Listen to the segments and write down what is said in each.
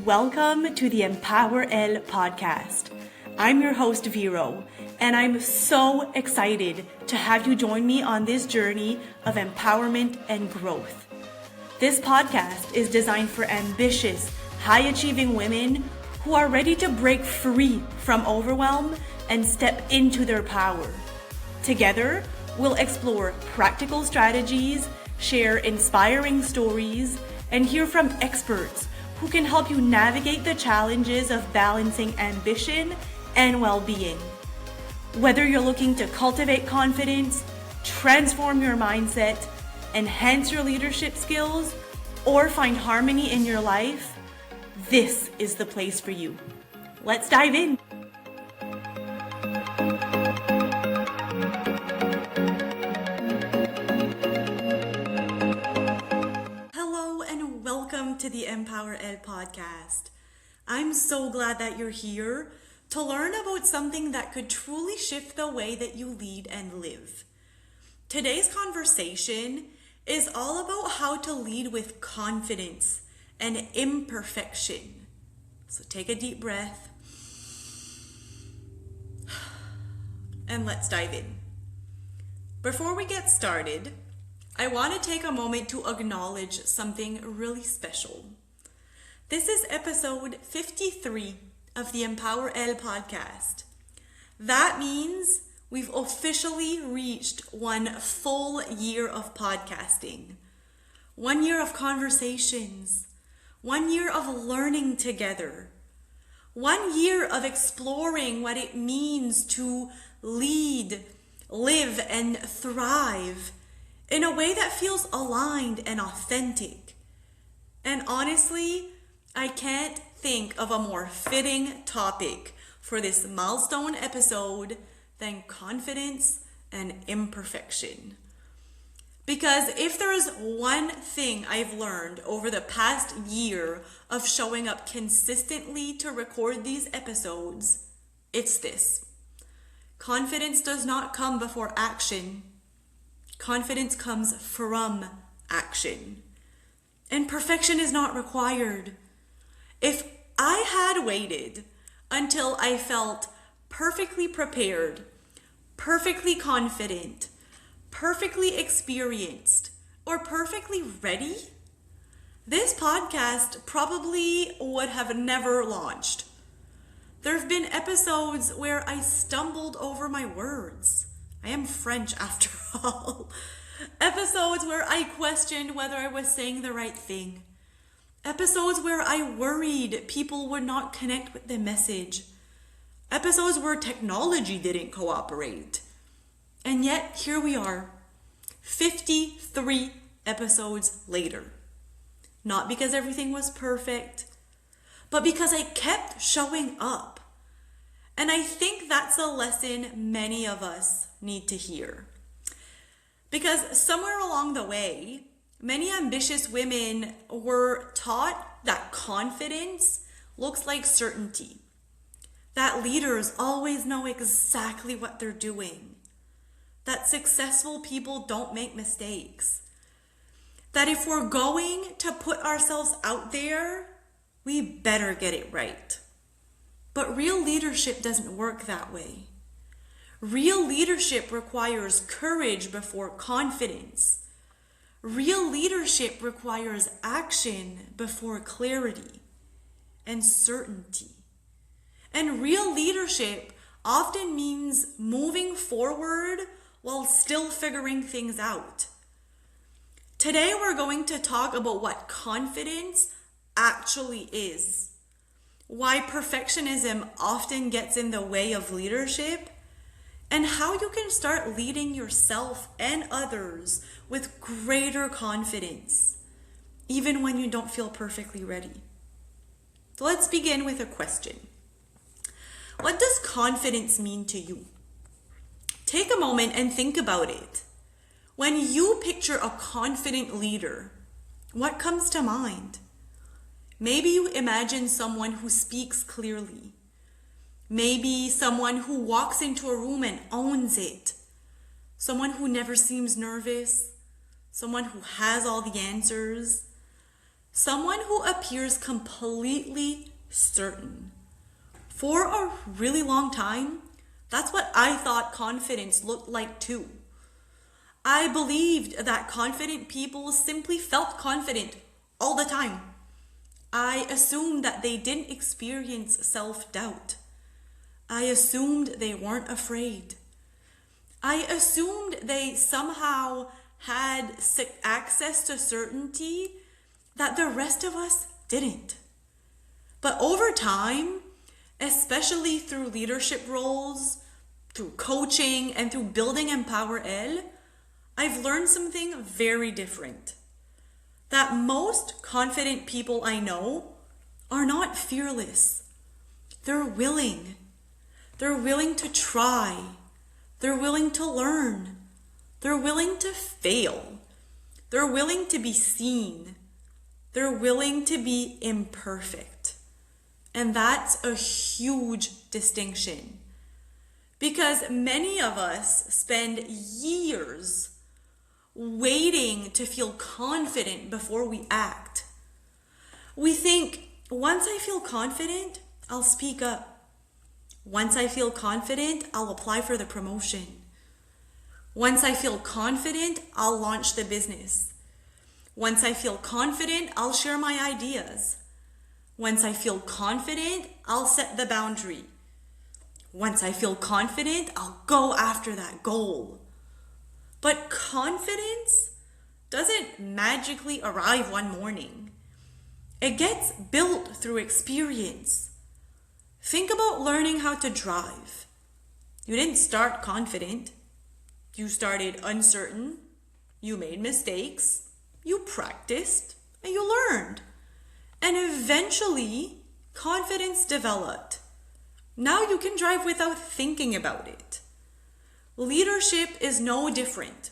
Welcome to the EmpowerElle Podcast. I'm your host, Vero, and I'm so excited to have you join me on this journey of empowerment and growth. This podcast is designed for ambitious, high-achieving women who are ready to break free from overwhelm and step into their power. Together, we'll explore practical strategies, share inspiring stories, and hear from experts who can help you navigate the challenges of balancing ambition and well-being. Whether you're looking to cultivate confidence, transform your mindset, enhance your leadership skills, or find harmony in your life, this is the place for you. Let's dive in. Welcome to the EmpowerElle Podcast. I'm so glad that you're here to learn about something that could truly shift the way that you lead and live. Today's conversation is all about how to lead with confidence and imperfection. So take a deep breath and let's dive in. Before we get started, I want to take a moment to acknowledge something really special. This is episode 53 of the EmpowerElle Podcast. That means we've officially reached 1 full year of podcasting, 1 year of conversations, 1 year of learning together, 1 year of exploring what it means to lead, live, and thrive in a way that feels aligned and authentic. And honestly, I can't think of a more fitting topic for this milestone episode than confidence and imperfection. Because if there is one thing I've learned over the past year of showing up consistently to record these episodes, it's this. Confidence does not come before action. Confidence comes from action. And perfection is not required. If I had waited until I felt perfectly prepared, perfectly confident, perfectly experienced, or perfectly ready, this podcast probably would have never launched. There have been episodes where I stumbled over my words. I am French after all. Episodes where I questioned whether I was saying the right thing. Episodes where I worried people would not connect with the message. Episodes where technology didn't cooperate. And yet, here we are, 53 episodes later. Not because everything was perfect, but because I kept showing up. And I think that's a lesson many of us need to hear. Because somewhere along the way, many ambitious women were taught that confidence looks like certainty. That leaders always know exactly what they're doing. That successful people don't make mistakes. That if we're going to put ourselves out there, we better get it right. But real leadership doesn't work that way. Real leadership requires courage before confidence. Real leadership requires action before clarity and certainty. And real leadership often means moving forward while still figuring things out. Today we're going to talk about what confidence actually is, why perfectionism often gets in the way of leadership, and how you can start leading yourself and others with greater confidence, even when you don't feel perfectly ready. So let's begin with a question. What does confidence mean to you? Take a moment and think about it. When you picture a confident leader, what comes to mind? Maybe you imagine someone who speaks clearly. Maybe someone who walks into a room and owns it. Someone who never seems nervous. Someone who has all the answers. someone who appears completely certain. For a really long time, that's what I thought confidence looked like too. I believed that confident people simply felt confident all the time. I assumed that they didn't experience self-doubt. I assumed they weren't afraid. I assumed they somehow had access to certainty that the rest of us didn't. But over time, especially through leadership roles, through coaching, and through building EmpowerElle, I've learned something very different. That most confident people I know are not fearless. They're willing. They're willing to try. They're willing to learn. They're willing to fail. They're willing to be seen. They're willing to be imperfect. And that's a huge distinction. Because many of us spend years waiting to feel confident before we act. We think, once I feel confident, I'll speak up. Once I feel confident, I'll apply for the promotion. Once I feel confident, I'll launch the business. Once I feel confident, I'll share my ideas. Once I feel confident, I'll set the boundary. Once I feel confident, I'll go after that goal. But confidence doesn't magically arrive one morning. It gets built through experience. Think about learning how to drive. You didn't start confident. You started uncertain. You made mistakes. You practiced and you learned. And eventually, confidence developed. Now you can drive without thinking about it. Leadership is no different.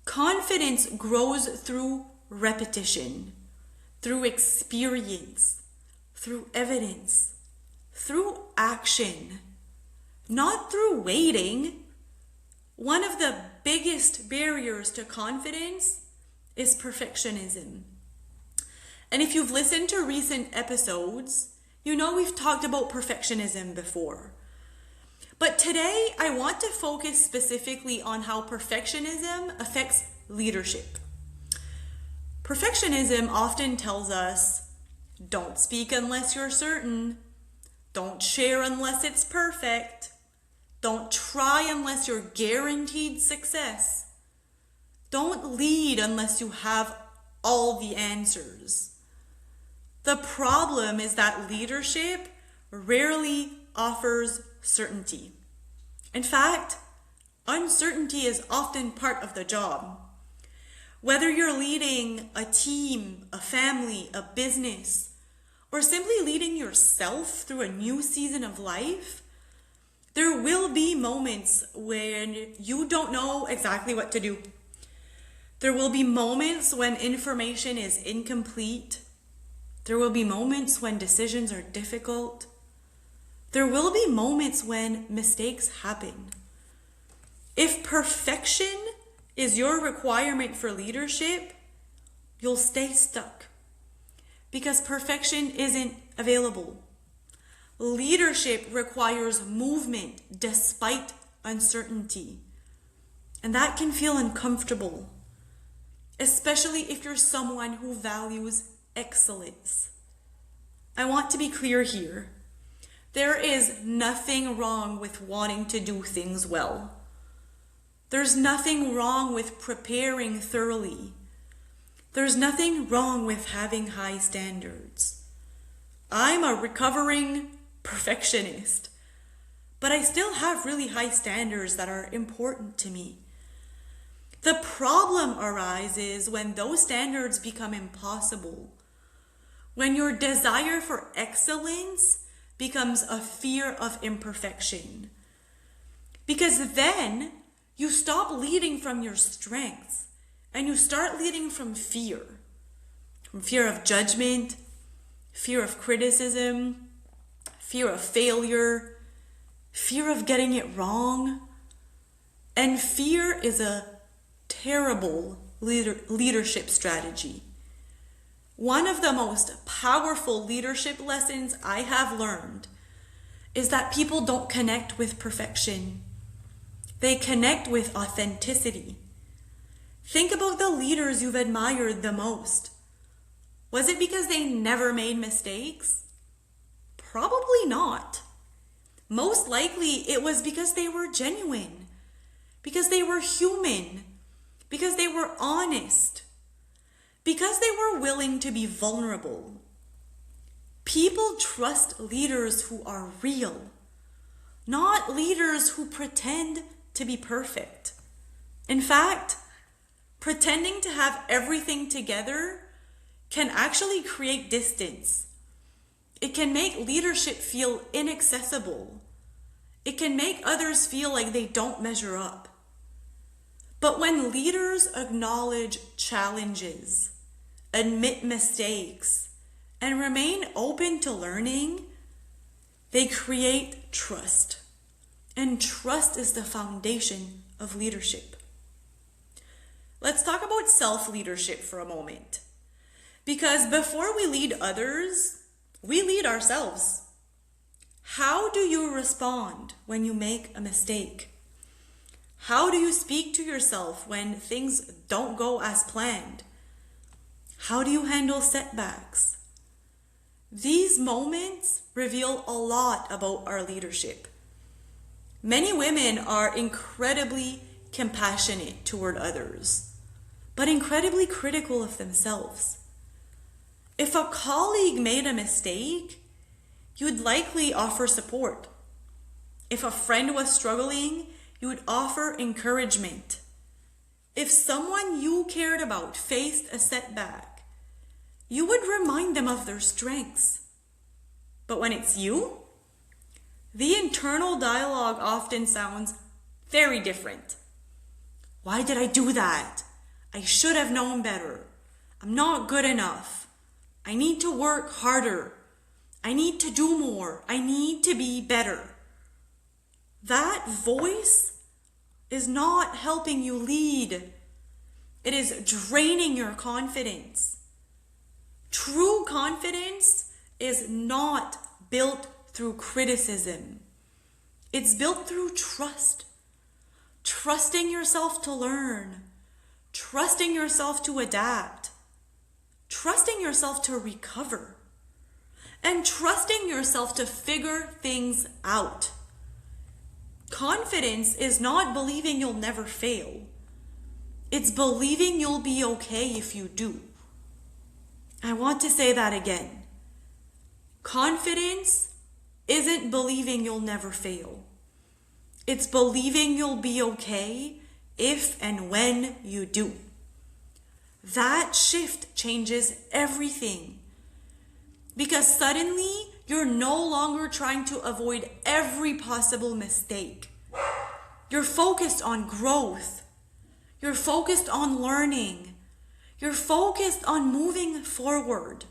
Confidence grows through repetition, through experience, through evidence, through action, not through waiting. One of the biggest barriers to confidence is perfectionism. And if you've listened to recent episodes, you know we've talked about perfectionism before. But today, I want to focus specifically on how perfectionism affects leadership. Perfectionism often tells us, don't speak unless you're certain. Don't share unless it's perfect. Don't try unless you're guaranteed success. Don't lead unless you have all the answers. The problem is that leadership rarely offers certainty. In fact, uncertainty is often part of the job. Whether you're leading a team, a family, a business, or simply leading yourself through a new season of life, there will be moments when you don't know exactly what to do. There will be moments when information is incomplete. There will be moments when decisions are difficult. There will be moments when mistakes happen. If perfection is your requirement for leadership, you'll stay stuck because perfection isn't available. Leadership requires movement despite uncertainty, and that can feel uncomfortable, especially if you're someone who values excellence. I want to be clear here. There is nothing wrong with wanting to do things well. There's nothing wrong with preparing thoroughly. There's nothing wrong with having high standards. I'm a recovering perfectionist, but I still have really high standards that are important to me. The problem arises when those standards become impossible, when your desire for excellence becomes a fear of imperfection. Because then you stop leading from your strengths and you start leading from fear of judgment, fear of criticism, fear of failure, fear of getting it wrong. And fear is a terrible leadership strategy. One of the most powerful leadership lessons I have learned is that people don't connect with perfection. They connect with authenticity. Think about the leaders you've admired the most. Was it because they never made mistakes? Probably not. Most likely it was because they were genuine, because they were human, because they were honest, because they were willing to be vulnerable. People trust leaders who are real, not leaders who pretend to be perfect. In fact, pretending to have everything together can actually create distance. It can make leadership feel inaccessible. It can make others feel like they don't measure up. But when leaders acknowledge challenges, admit mistakes, and remain open to learning, they create trust. And trust is the foundation of leadership. Let's talk about self-leadership for a moment. Because before we lead others, we lead ourselves. How do you respond when you make a mistake? How do you speak to yourself when things don't go as planned? How do you handle setbacks? These moments reveal a lot about our leadership. Many women are incredibly compassionate toward others, but incredibly critical of themselves. If a colleague made a mistake, you'd likely offer support. If a friend was struggling, you would offer encouragement. If someone you cared about faced a setback, you would remind them of their strengths. But when it's you, the internal dialogue often sounds very different. Why did I do that? I should have known better. I'm not good enough. I need to work harder. I need to do more. I need to be better. That voice is not helping you lead. It is draining your confidence. True confidence is not built through criticism. It's built through trust. Trusting yourself to learn. Trusting yourself to adapt. Trusting yourself to recover. And trusting yourself to figure things out. Confidence is not believing you'll never fail. It's believing you'll be okay if you do. I want to say that again. Confidence isn't believing you'll never fail. It's believing you'll be okay if and when you do. That shift changes everything. Because suddenly, you're no longer trying to avoid every possible mistake. You're focused on growth. You're focused on learning. You're focused on moving forward.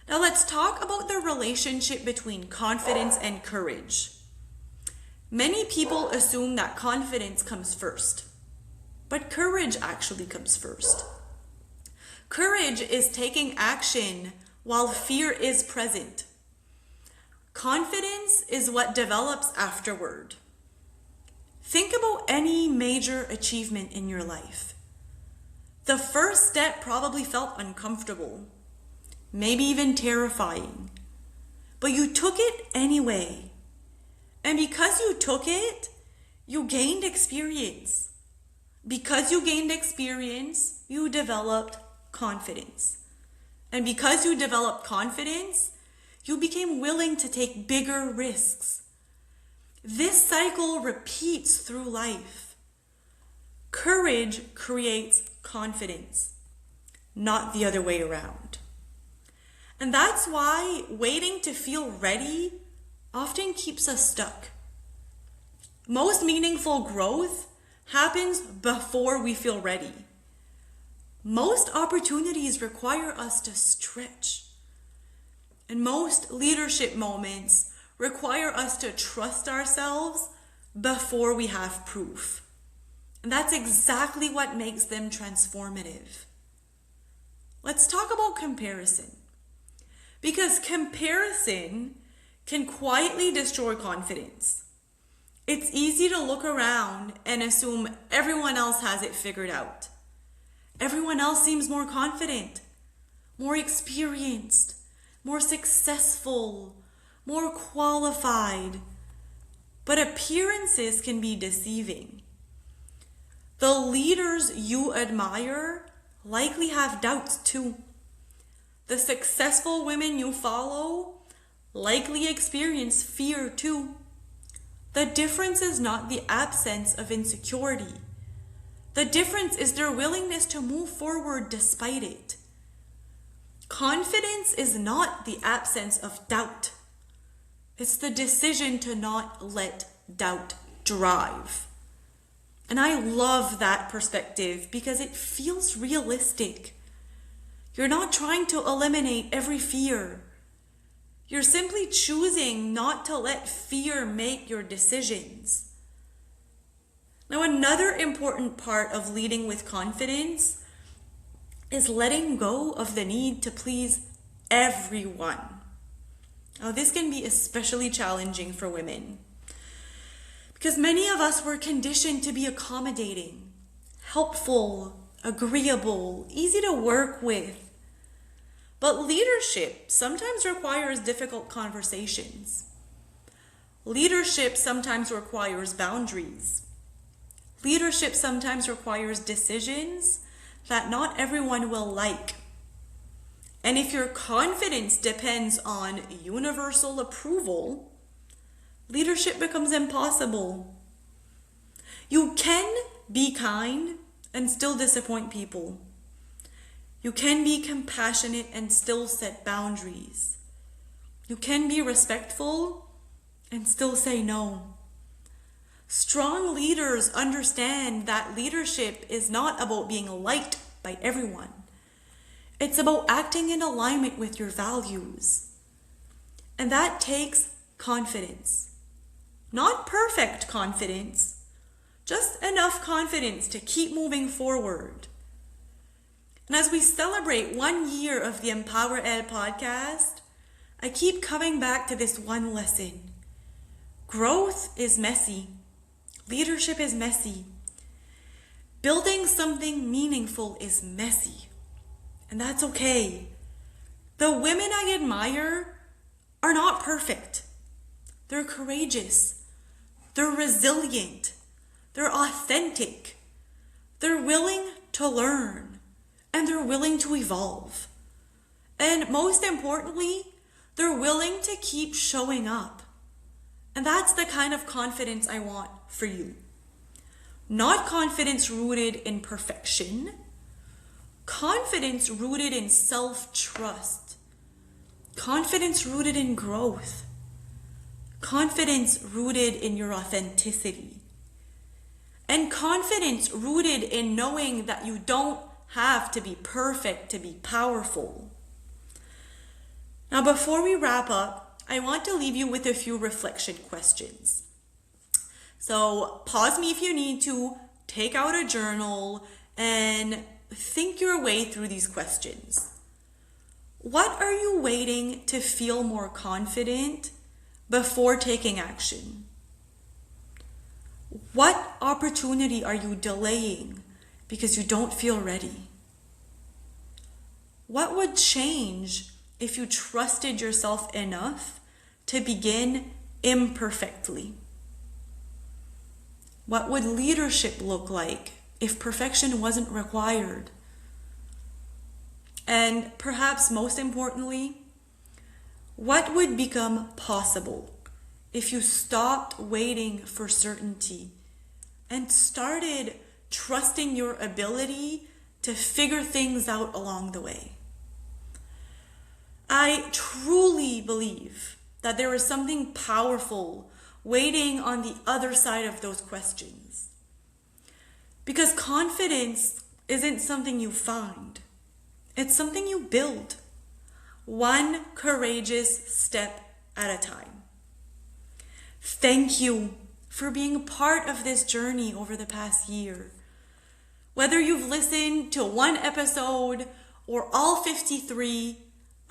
Now let's talk about the relationship between confidence and courage. Many people assume that confidence comes first, but courage actually comes first. Courage is taking action while fear is present. Confidence is what develops afterward. Think about any major achievement in your life. The first step probably felt uncomfortable, maybe even terrifying, but you took it anyway. And because you took it, you gained experience. Because you gained experience, you developed confidence. And because you developed confidence, you became willing to take bigger risks. This cycle repeats through life. Courage creates confidence, not the other way around. And that's why waiting to feel ready often keeps us stuck. Most meaningful growth happens before we feel ready. Most opportunities require us to stretch. And most leadership moments require us to trust ourselves before we have proof. And that's exactly what makes them transformative. let's talk about comparison. Because comparison can quietly destroy confidence. It's easy to look around and assume everyone else has it figured out. Everyone else seems more confident, more experienced, more successful, more qualified. But appearances can be deceiving. The leaders you admire likely have doubts too. The successful women you follow likely experience fear too. The difference is not the absence of insecurity. The difference is their willingness to move forward despite it. Confidence is not the absence of doubt. It's the decision to not let doubt drive. And I love that perspective because it feels realistic. You're not trying to eliminate every fear. You're simply choosing not to let fear make your decisions. Now, another important part of leading with confidence is letting go of the need to please everyone. Now, this can be especially challenging for women because many of us were conditioned to be accommodating, helpful, agreeable, easy to work with. But leadership sometimes requires difficult conversations. Leadership sometimes requires boundaries. Leadership sometimes requires decisions that not everyone will like. And if your confidence depends on universal approval, leadership becomes impossible. You can be kind and still disappoint people. You can be compassionate and still set boundaries. You can be respectful and still say no. Strong leaders understand that leadership is not about being liked by everyone. It's about acting in alignment with your values. And that takes confidence. Not perfect confidence, just enough confidence to keep moving forward. And as we celebrate 1 year of the EmpowerElle Podcast, I keep coming back to this one lesson. Growth is messy. Leadership is messy. Building something meaningful is messy. And that's okay. The women I admire are not perfect. They're courageous. They're resilient. They're authentic. They're willing to learn. And they're willing to evolve. And most importantly, they're willing to keep showing up. And that's the kind of confidence I want for you. Not confidence rooted in perfection. Confidence rooted in self-trust. Confidence rooted in growth. Confidence rooted in your authenticity. And confidence rooted in knowing that you don't have to be perfect to be powerful. Now, before we wrap up, I want to leave you with a few reflection questions. So pause me if you need to, take out a journal, and think your way through these questions. What are you waiting to feel more confident before taking action? What opportunity are you delaying because you don't feel ready? What would change if you trusted yourself enough to begin imperfectly? What would leadership look like if perfection wasn't required? And perhaps most importantly, what would become possible if you stopped waiting for certainty and started trusting your ability to figure things out along the way? I truly believe that there is something powerful waiting on the other side of those questions. Because confidence isn't something you find. It's something you build, one courageous step at a time. Thank you for being part of this journey over the past year. Whether you've listened to one episode or all 53,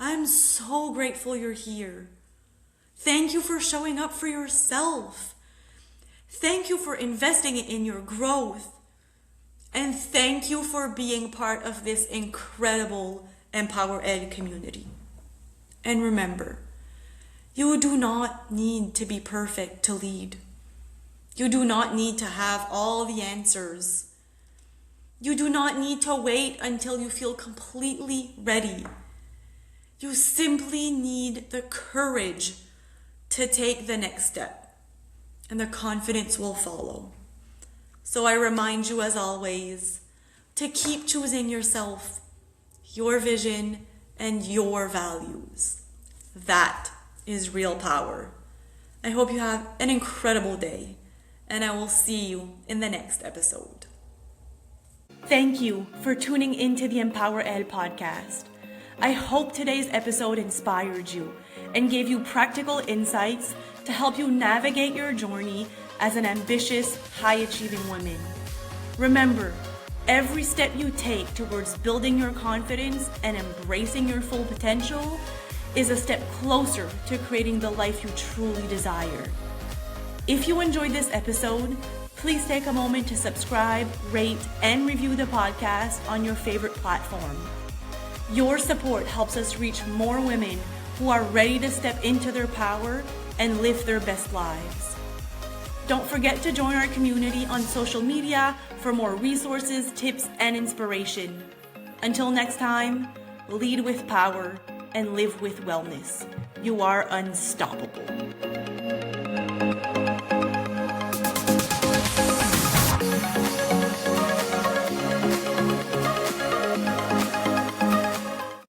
I'm so grateful you're here. Thank you for showing up for yourself. Thank you for investing in your growth. And thank you for being part of this incredible EmpowerElle community. And remember, you do not need to be perfect to lead. You do not need to have all the answers. You do not need to wait until you feel completely ready. You simply need the courage to take the next step, and the confidence will follow. So I remind you, as always, to keep choosing yourself, your vision, and your values. That is real power. I hope you have an incredible day, and I will see you in the next episode. Thank you for tuning into the EmpowerElle Podcast. I hope today's episode inspired you and gave you practical insights to help you navigate your journey as an ambitious, high-achieving woman. Remember, every step you take towards building your confidence and embracing your full potential is a step closer to creating the life you truly desire. If you enjoyed this episode, please take a moment to subscribe, rate, and review the podcast on your favorite platform. Your support helps us reach more women who are ready to step into their power and live their best lives. Don't forget to join our community on social media for more resources, tips, and inspiration. Until next time, lead with power and live with wellness. You are unstoppable.